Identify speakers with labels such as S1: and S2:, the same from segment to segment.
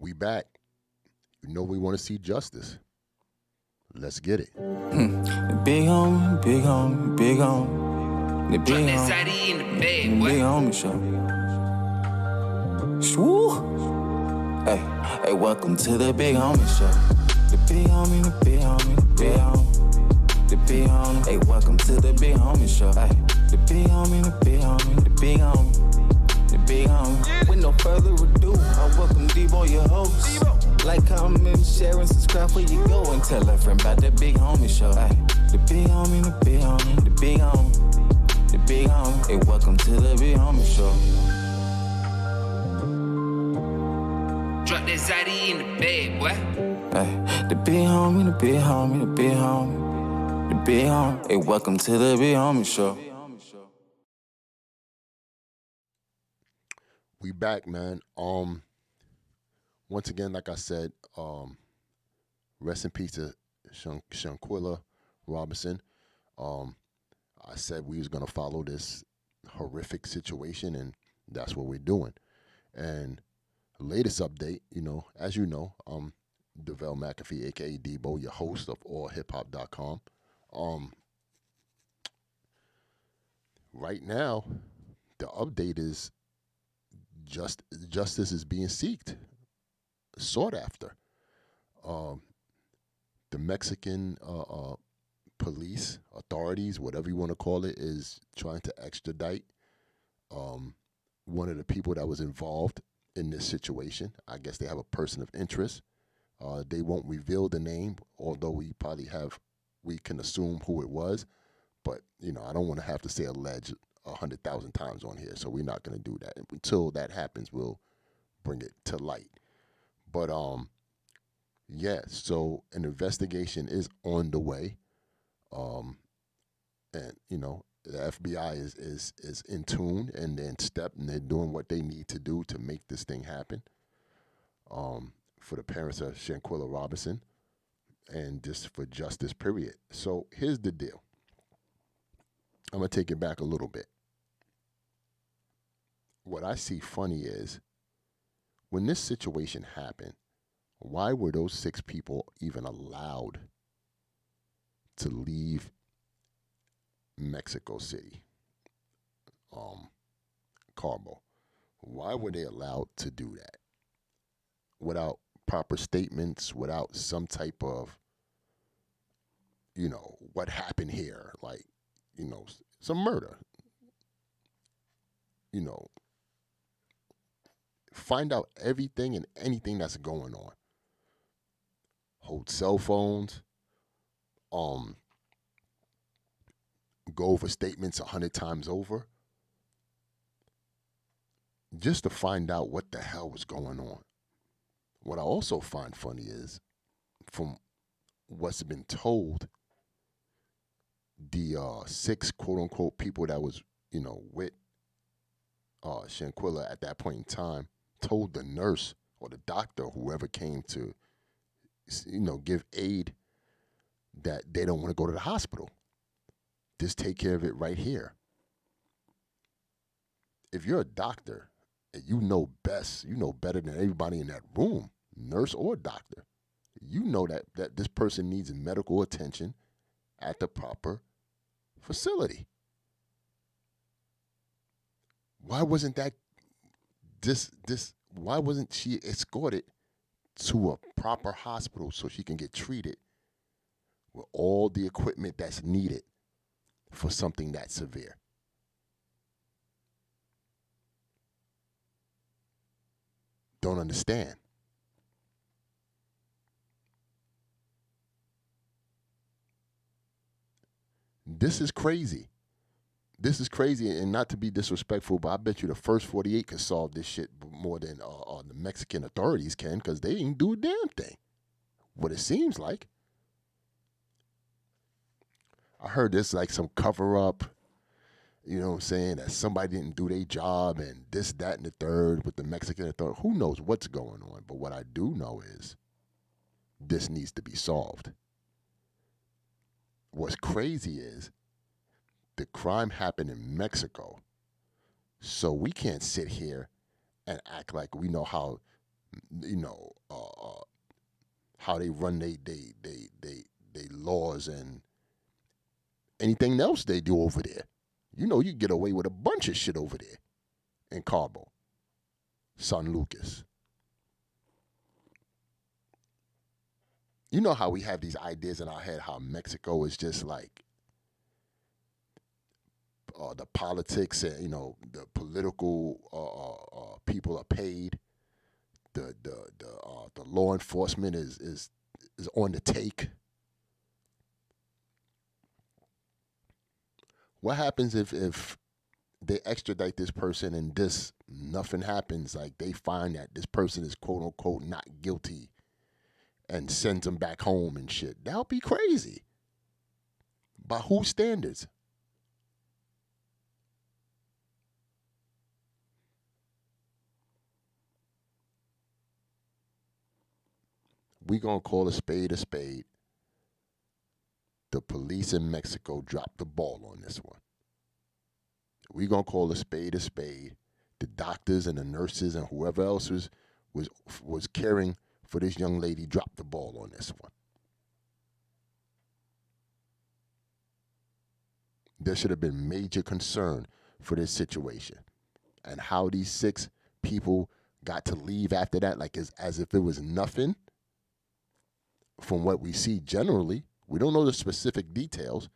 S1: We back. You know we want to see justice. Let's get it.
S2: The big homie, big homie, big homie. The big homie,
S3: in the bed,
S2: the big homie show. Swoo! Hey, welcome to the big homie show. The big homie, the big homie, the big homie. The big homie, hey, welcome to the big homie show. Hey, the big homie, the big homie, the big homie. The big homie. With no further ado, I welcome Debo, your host. Like, comment, share, and subscribe where you go. And tell a friend about the big homie show. Ay, the big homie, the big homie, the big homie. The big homie. Hey, welcome to the big homie show.
S3: Drop that Zaddy in the bed, boy.
S2: Ay, the big homie, the big homie, the big homie. The big homie. Hey, welcome to the big homie show.
S1: We back, man. Once again, like I said, rest in peace to Shanquella Robinson. I said we was gonna follow this horrific situation, and that's what we're doing. And latest update, as you know, DeVell McAfee, aka Debo, your host of allhiphop.com. Right now, the update is justice is being sought after. The Mexican police authorities, whatever you want to call it, is trying to extradite one of the people that was involved in this situation. I guess they have a person of interest. They won't reveal the name, although we can assume who it was. But I don't want to have to say alleged 100,000 times on here, so we're not going to do that. Until that happens, we'll bring it to light. But yeah, so an investigation is on the way, and the FBI is in tune and they're in step, and they're doing what they need to do to make this thing happen. For the parents of Shanquella Robinson, and just for justice, period. So here's the deal. I'm gonna take it back a little bit. What I see funny is when this situation happened, why were those 6 people even allowed to leave Mexico City, Cabo? Why were they allowed to do that without proper statements, without some type of, what happened here, like, some murder, find out everything and anything that's going on. Hold cell phones, go over statements 100 times over, just to find out what the hell was going on. What I also find funny is, from what's been told, the 6 quote-unquote people that was, with Shanquella at that point in time told the nurse or the doctor, whoever came to, give aid, that they don't want to go to the hospital. Just take care of it right here. If you're a doctor and you know best, you know better than everybody in that room, nurse or doctor, you know that this person needs medical attention at the proper facility. Why wasn't that why wasn't she escorted to a proper hospital so she can get treated with all the equipment that's needed for something that severe? Don't understand. This is crazy. This is crazy, and not to be disrespectful, but I bet you the first 48 could solve this shit more than the Mexican authorities can, because they ain't do a damn thing. What it seems like. I heard this like some cover-up, that somebody didn't do their job and this, that, and the third with the Mexican authority. Who knows what's going on? But what I do know is this needs to be solved. What's crazy is the crime happened in Mexico, so we can't sit here and act like we know how you know, how they run they laws and anything else they do over there. You know, you get away with a bunch of shit over there in Cabo, San Lucas. You know how we have these ideas in our head how Mexico is just like the politics and the political people are paid. The law enforcement is on the take. What happens if they extradite this person and this nothing happens? Like they find that this person is quote unquote not guilty and sends them back home and shit. That would be crazy. By whose standards? We gonna call a spade a spade. The police in Mexico dropped the ball on this one. We gonna call a spade a spade. The doctors and the nurses and whoever else was caring for this young lady dropped the ball on this one. There should have been major concern for this situation. And how these 6 people got to leave after that, like as if it was nothing. From what we see generally, we don't know the specific details,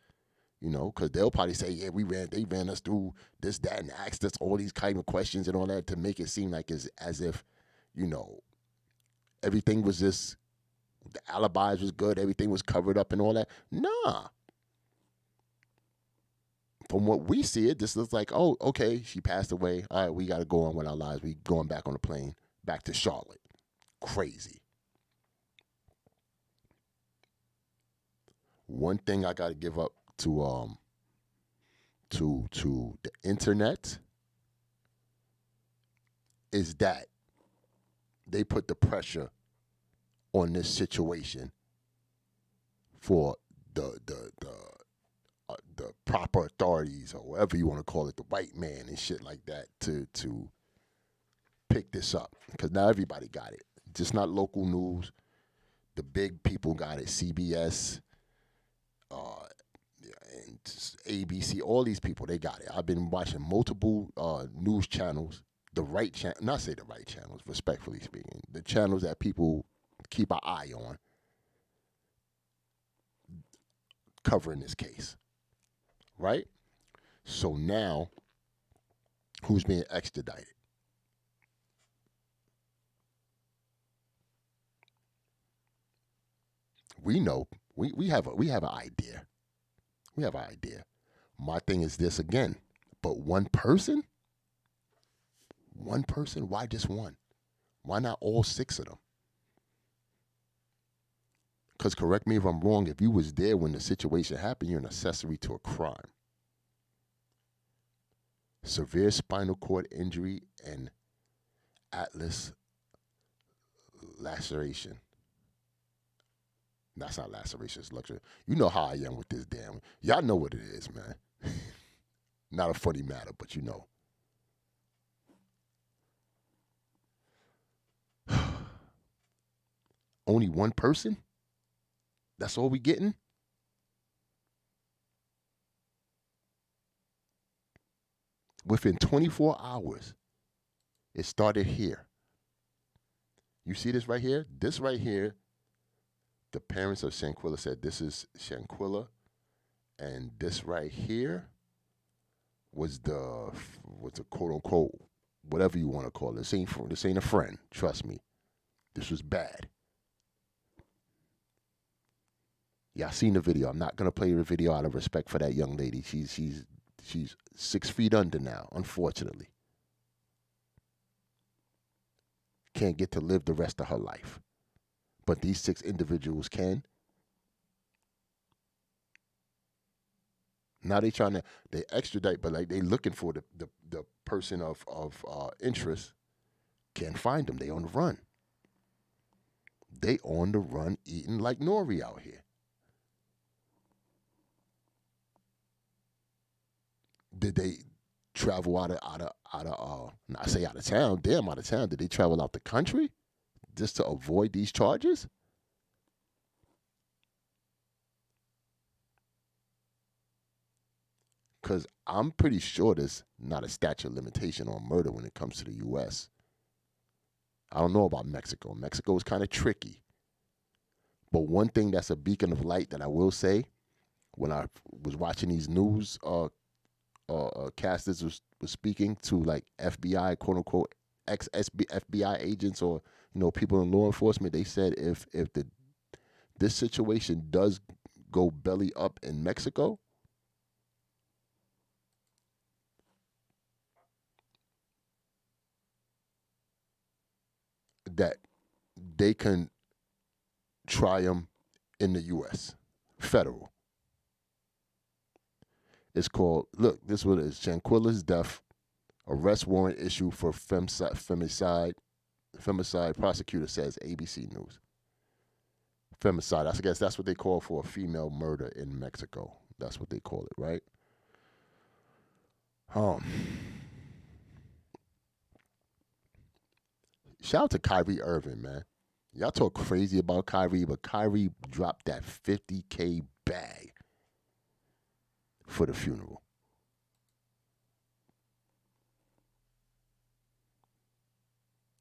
S1: because they'll probably say, yeah, they ran us through this, that, and asked us all these kind of questions and all that to make it seem like it's as if, everything was just, the alibis was good, everything was covered up and all that. Nah. From what we see it, this looks like, oh, okay, she passed away. All right, we got to go on with our lives. We going back on the plane, back to Charlotte. Crazy. One thing I got to give up to the internet is that they put the pressure on this situation for the proper authorities or whatever you want to call it, the white man and shit like that to pick this up, because now everybody got it. Just not local news. The big people got it. CBS. And ABC, all these people, they got it. I've been watching multiple news channels, the right channel, not say the right channels, respectfully speaking, the channels that people keep an eye on, covering this case, right? So now, who's being extradited? We know, we have an idea. We have an idea. My thing is this again, but one person? One person? Why just one? Why not all 6 of them? Because correct me if I'm wrong, if you was there when the situation happened, you're an accessory to a crime. Severe spinal cord injury and atlas laceration. That's not laceration, it's luxury. You know how I am with this damn. Y'all know what it is, man. Not a funny matter, but you know. Only one person? That's all we getting? Within 24 hours, it started here. You see this right here? This right here, the parents of Shanquella said this is Shanquella, and this right here was the quote unquote whatever you want to call it. This ain't a friend. Trust me, this was bad. Y'all seen the video. I'm not gonna play the video out of respect for that young lady. She's 6 feet under now, unfortunately. Can't get to live the rest of her life. But these 6 individuals can. Now they extradite, but like they looking for the person of interest. Can't find them. They on the run. They on the run eating like nori out here. Did they travel out of I say out of town? Damn, out of town. Did they travel out the country? just to avoid these charges? Because I'm pretty sure there's not a statute of limitation on murder when it comes to the U.S. I don't know about Mexico. Mexico is kind of tricky. But one thing that's a beacon of light that I will say, when I was watching these news casters was speaking to like FBI, quote unquote, ex FBI agents or people in law enforcement, they said if this situation does go belly up in Mexico, that they can try them in the U.S. federal. It's called, look, this is what it is: Shanquella's death, arrest warrant issued for femicide. Femicide, prosecutor says, ABC News. Femicide, I guess that's what they call for a female murder in Mexico. That's what they call it, right? Shout out to Kyrie Irving, man. Y'all talk crazy about Kyrie, but Kyrie dropped that $50K bag for the funeral.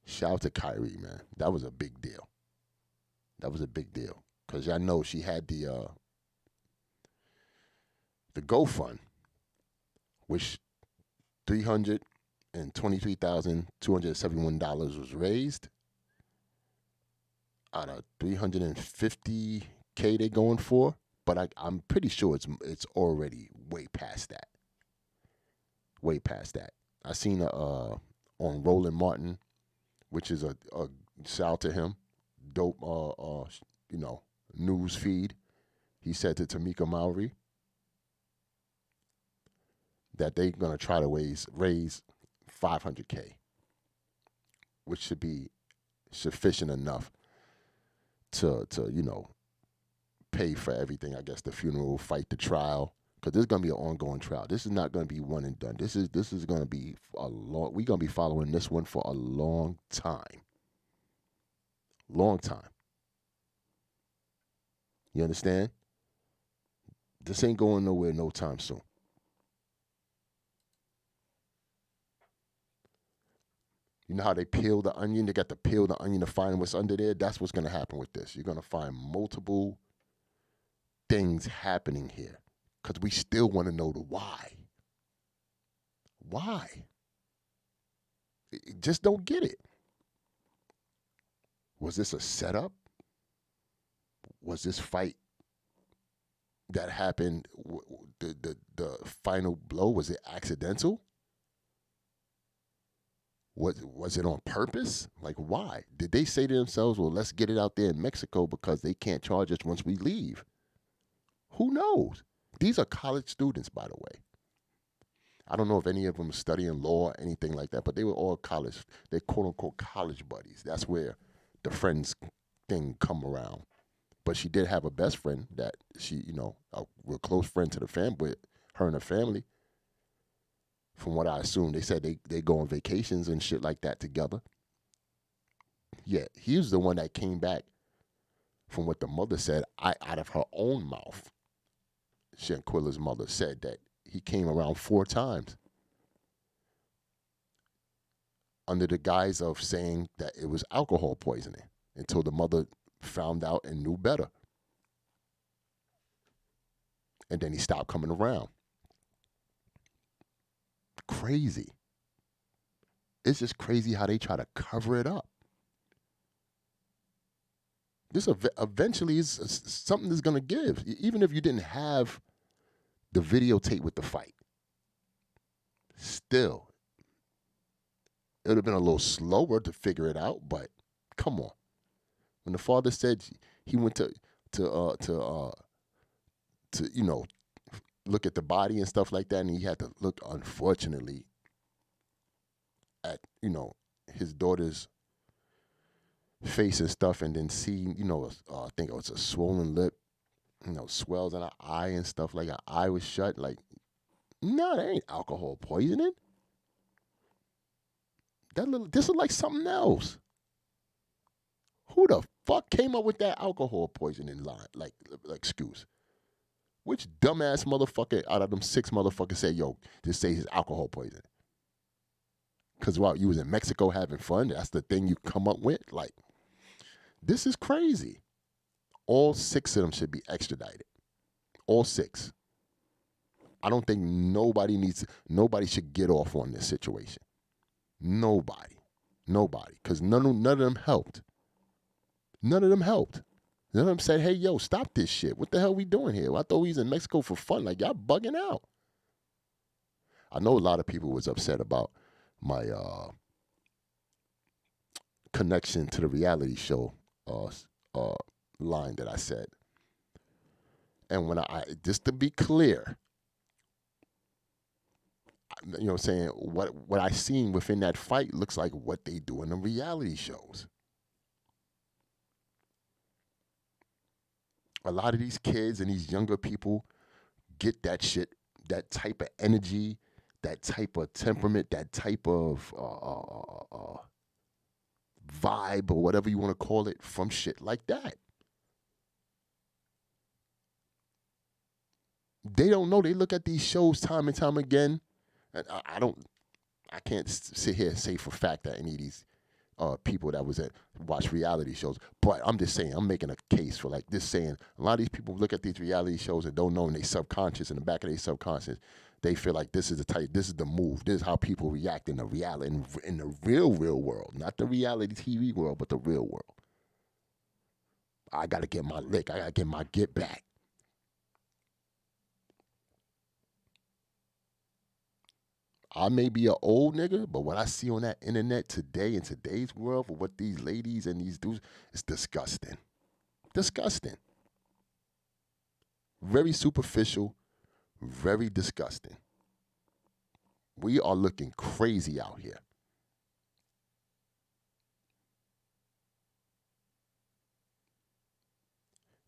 S1: Shout out to Kyrie, man. That was a big deal. That was a big deal. Because y'all know she had the GoFund, which $323,271 was raised out of $350K they going for. But I'm pretty sure it's already way past that. Way past that. I seen on Roland Martin, which is a shout to him, dope news feed. He said to Tamika Mowry that they're gonna try to raise $500K, which should be sufficient enough to pay for everything. I guess the funeral, fight the trial, because this is gonna be an ongoing trial. This is not gonna be one and done. This is gonna be a long. We're gonna be following this one for a long time. Long time. You understand? This ain't going nowhere no time soon. You know how they peel the onion? They got to peel the onion to find what's under there. That's what's going to happen with this. You're going to find multiple things happening here because we still want to know the why. Why? Just don't get it. Was this a setup? Was this fight that happened, the final blow, was it accidental? Was it on purpose? Like, why? Did they say to themselves, well, let's get it out there in Mexico because they can't charge us once we leave? Who knows? These are college students, by the way. I don't know if any of them are studying law or anything like that, but they were all college. They're quote-unquote college buddies. That's where the friends thing come around. But she did have a best friend that she, a real close friend to the family, with her and her family. From what I assume, they said they go on vacations and shit like that together. Yeah, he was the one that came back, from what the mother said, out of her own mouth. Shanquella's mother said that he came around 4 times under the guise of saying that it was alcohol poisoning until the mother found out and knew better. And then he stopped coming around. Crazy. It's just crazy how they try to cover it up. This eventually is something that's going to give, even if you didn't have the videotape with the fight. Still, it would have been a little slower to figure it out, but come on. When the father said he went to look at the body and stuff like that, and he had to look, unfortunately, at his daughter's face and stuff, and then see I think it was a swollen lip, swells in her eye and stuff, like her eye was shut. Like, no, that ain't alcohol poisoning. This is like something else. Who the fuck came up with that alcohol poisoning line? Like excuse. Which dumbass motherfucker out of them 6 motherfuckers said, yo, just say it's alcohol poisoning? Because while you was in Mexico having fun, that's the thing you come up with? Like, this is crazy. All 6 of them should be extradited. All 6. I don't think nobody should get off on this situation. Nobody. Because none of them helped. None of them helped. None of them said, hey, yo, stop this shit. What the hell we doing here? Well, I thought we was in Mexico for fun. Like, y'all bugging out. I know a lot of people was upset about my connection to the reality show line that I said. And when I just to be clear, you know what I'm saying, what I seen within that fight looks like what they do in the reality shows. A lot of these kids and these younger people get that shit, that type of energy, that type of temperament, that type of vibe or whatever you want to call it from shit like that. They don't know. They look at these shows time and time again. And I can't sit here and say for a fact that any of these people that watch reality shows, but I'm just saying, I'm making a case for like this, saying a lot of these people look at these reality shows and don't know in their subconscious, in the back of their subconscious, they feel like this is the move, this is how people react in the reality, in the real world, not the reality TV world, but the real world. I gotta get my lick, I gotta get my get back. I may be an old nigga, but what I see on that internet today, in today's world, for what these ladies and these dudes, is disgusting. Disgusting. Very superficial, very disgusting. We are looking crazy out here.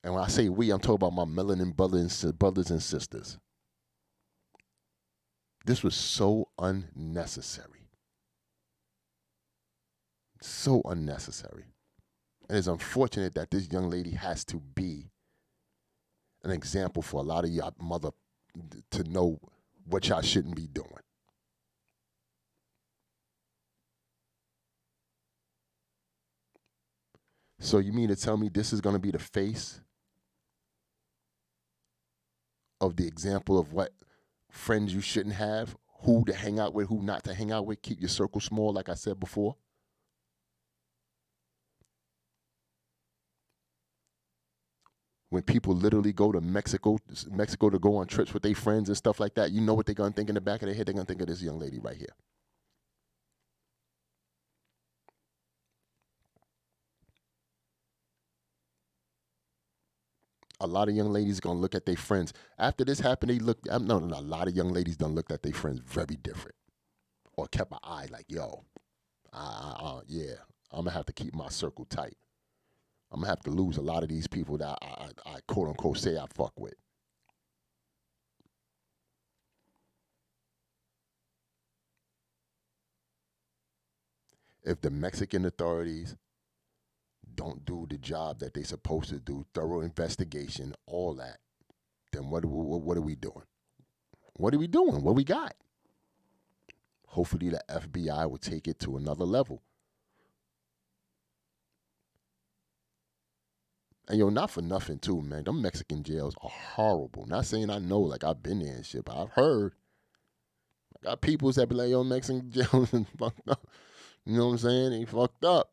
S1: And when I say we, I'm talking about my melanin brothers and sisters. This was so unnecessary. So unnecessary. And it's unfortunate that this young lady has to be an example for a lot of y'all mother to know what y'all shouldn't be doing. So you mean to tell me this is going to be the face of the example of what friends you shouldn't have, who to hang out with, who not to hang out with, keep your circle small, like I said before? When people literally go to Mexico to go on trips with their friends and stuff like that, you know what they're going to think in the back of their head? They're going to think of this young lady right here. A lot of young ladies going to look at their friends. After this happened, a lot of young ladies done looked at their friends very different. Or kept an eye like, yo, yeah, I'm going to have to keep my circle tight. I'm going to have to lose a lot of these people that I quote unquote say I fuck with. If the Mexican authorities don't do the job that they're supposed to do, thorough investigation, all that, then what are we doing? What are we doing? What we got? Hopefully the FBI will take it to another level. And yo, not for nothing too, man. Them Mexican jails are horrible. Not saying I know, like I've been there and shit, but I've heard. I got people that be like, yo, Mexican jails and fucked up. You know what I'm saying? They fucked up.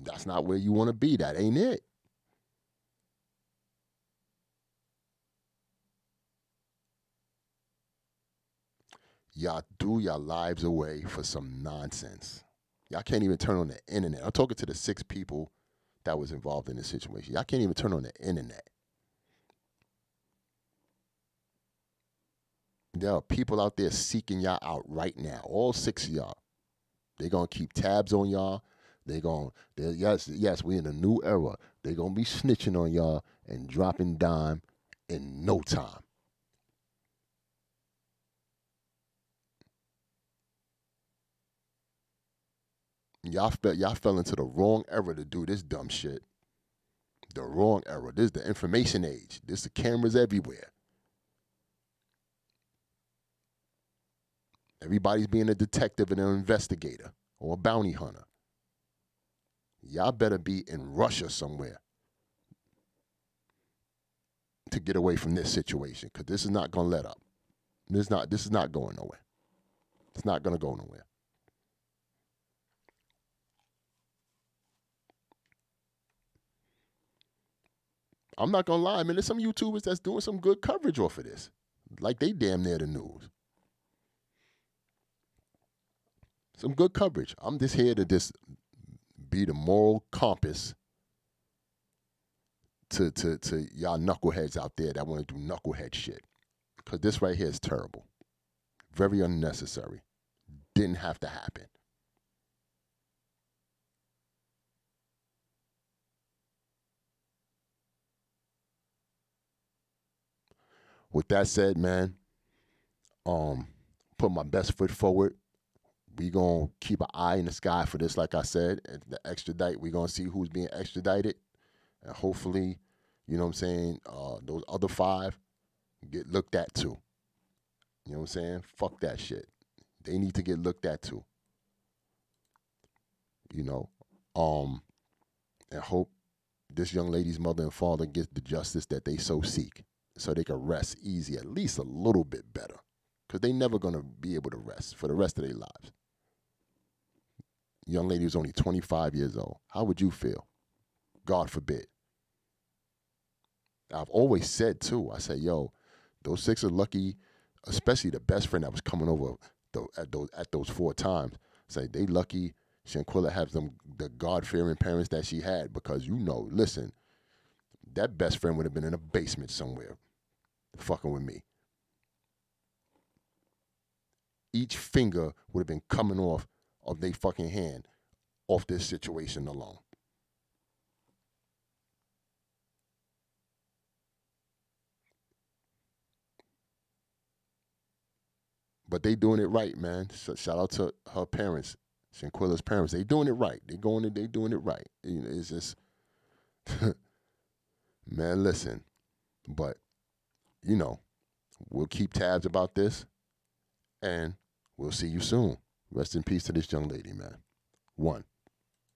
S1: That's not where you want to be. That ain't it. Y'all threw your lives away for some nonsense. Y'all can't even turn on the internet. I'm talking to the 6 people that was involved in this situation. Y'all can't even turn on the internet. There are people out there seeking y'all out right now. All 6 of y'all. They're going to keep tabs on y'all. Yes, we're in a new era. They're going to be snitching on y'all and dropping dime in no time. Y'all fell into the wrong era to do this dumb shit. The wrong era. This is the information age. There's the cameras everywhere. Everybody's being a detective and an investigator or a bounty hunter. Y'all better be in Russia somewhere to get away from this situation, because this is not going to let up. This is not going nowhere. It's not going to go nowhere. I'm not going to lie, man. There's some YouTubers that's doing some good coverage off of this. Like they damn near the news. Some good coverage. I'm just here to just be the moral compass to y'all knuckleheads out there that want to do knucklehead shit. Because this right here is terrible. Very unnecessary. Didn't have to happen. With that said, man, put my best foot forward. We gonna keep an eye in the sky for this, like I said. The extradite, we gonna see who's being extradited. And hopefully, you know what I'm saying, those other 5 get looked at too. You know what I'm saying? Fuck that shit. They need to get looked at too. You know? And hope this young lady's mother and father get the justice that they so seek, so they can rest easy, at least a little bit better. Because they never gonna be able to rest for the rest of their lives. Young lady was only 25 years old. How would you feel? God forbid. I've always said too, I say, yo, those 6 are lucky, especially the best friend that was coming over at those 4 times. Say they lucky Shanquella has the God-fearing parents that she had, because listen, that best friend would have been in a basement somewhere fucking with me. Each finger would have been coming off of their fucking hand off this situation alone. But they doing it right, man. So shout out to her parents, Shanquella's parents. They doing it right. They doing it right. It's just, man, listen. But, we'll keep tabs about this, and we'll see you soon. Rest in peace to this young lady, man. 1.